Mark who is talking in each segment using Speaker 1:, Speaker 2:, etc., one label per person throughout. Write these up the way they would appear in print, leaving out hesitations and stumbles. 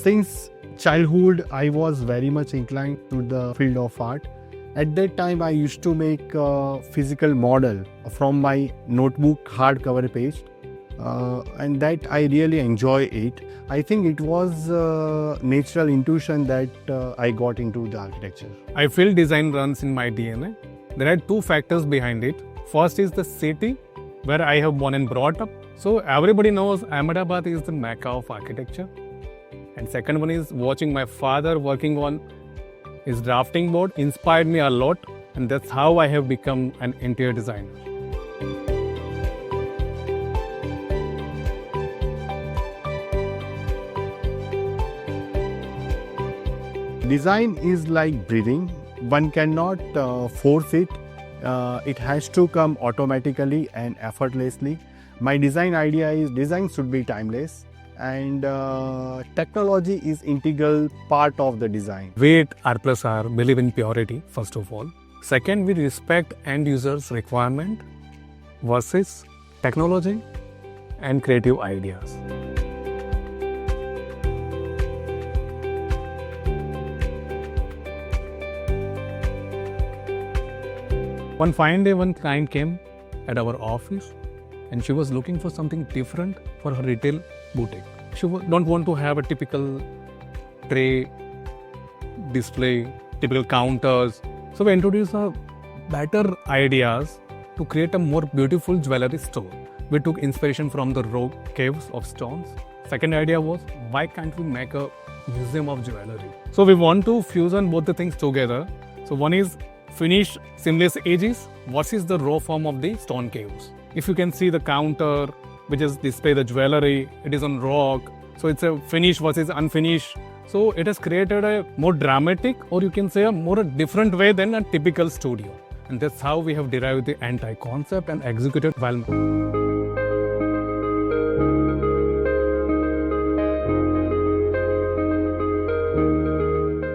Speaker 1: Since childhood, I was very much inclined to the field of art. At that time, I used to make a physical model from my notebook hardcover page, and that I really enjoy it. I think it was natural intuition that I got into the architecture.
Speaker 2: I feel design runs in my DNA. There are two factors behind it. First is the city where I have born and brought up. So everybody knows Ahmedabad is the mecca of architecture. And second one is watching my father working on his drafting board inspired me a lot, and that's how I have become an interior designer.
Speaker 1: Design is like breathing. One cannot force it. It has to come automatically and effortlessly. My design idea is design should be timeless, and technology is integral part of the design.
Speaker 2: We at R+R believe in purity, first of all. Second, we respect end users' requirement versus technology and creative ideas. One fine day, one client came at our office and she was looking for something different for her retail boutique. She don't want to have a typical tray display, typical counters. So we introduced better ideas to create a more beautiful jewelry store. We took inspiration from the rock caves of stones. Second idea was, why can't we make a museum of jewelry? So we want to fusion both the things together. So one is finished seamless edges versus the raw form of the stone caves. If you can see the counter, which is display the jewelry, it is on rock. So it's a finished versus unfinished. So it has created a more dramatic, or you can say a more different way than a typical studio. And that's how we have derived the entire concept and executed well.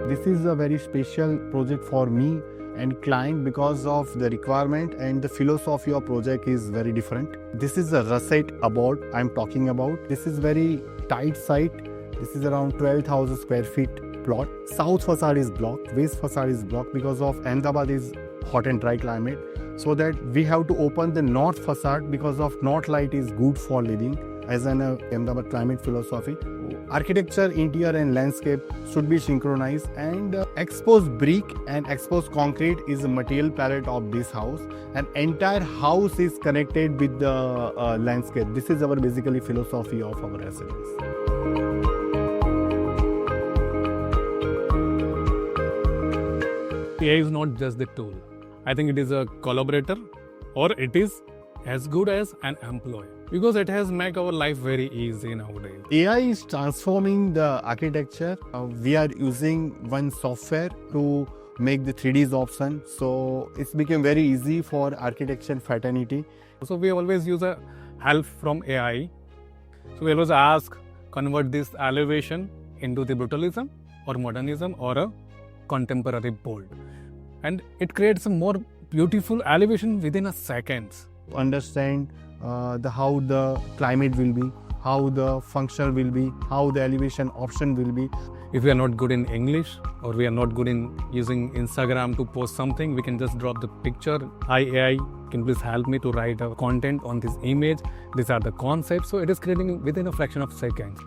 Speaker 1: This is a very special project for me and client because of the requirement, and the philosophy of project is very different. This is a Russet Abode I'm talking about. This is very tight site. This is around 12,000 square feet plot. South facade is blocked, west facade is blocked because of Ahmedabad is hot and dry climate. So that we have to open the north facade because of north light is good for living as an Ahmedabad climate philosophy. Architecture, interior and landscape should be synchronized, and exposed brick and exposed concrete is the material palette of this house, and entire house is connected with the landscape. This is our basically philosophy of our residence.
Speaker 2: AI is not just the tool. I think it is a collaborator, or it is as good as an employee, because it has made our life very easy nowadays.
Speaker 1: AI is transforming the architecture. We are using one software to make the 3D option. So it's become very easy for architecture fraternity.
Speaker 2: So we always use a help from AI. So we always ask, convert this elevation into the brutalism or modernism or a contemporary bold. And it creates a more beautiful elevation within a second.
Speaker 1: Understand how the climate will be, how the functional will be, how the elevation option will be.
Speaker 2: If we are not good in English, or we are not good in using Instagram to post something, we can just drop the picture. Hi AI, can please help me to write a content on this image? These are the concepts. So it is creating within a fraction of seconds.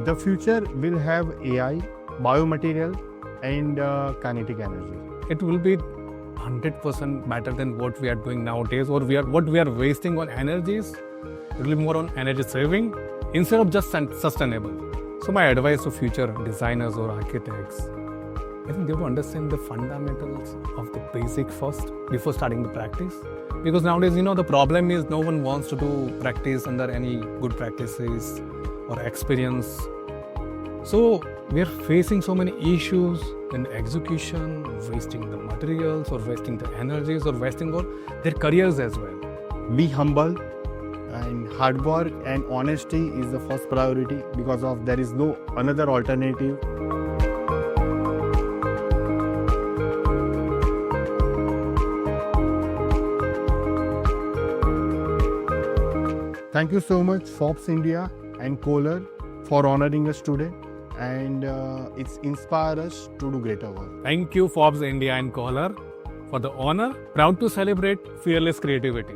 Speaker 1: The future will have AI, biomaterial and kinetic energy.
Speaker 2: It will be 100% better than what we are doing nowadays, or what we are wasting on energies. It will be more on energy saving instead of just sustainable. So my advice to future designers or architects, I think they have to understand the fundamentals of the basic first before starting the practice. Because nowadays, the problem is no one wants to do practice under any good practices or experience. So we are facing so many issues in execution, wasting the materials or wasting the energies or wasting all their careers as well.
Speaker 1: Be humble, and hard work and honesty is the first priority, because of there is no another alternative. Thank you so much, Forbes India and Kohler, for honoring us today. And it's inspired us to do greater work.
Speaker 2: Thank you, Forbes India and Kohler, for the honor. Proud to celebrate fearless creativity.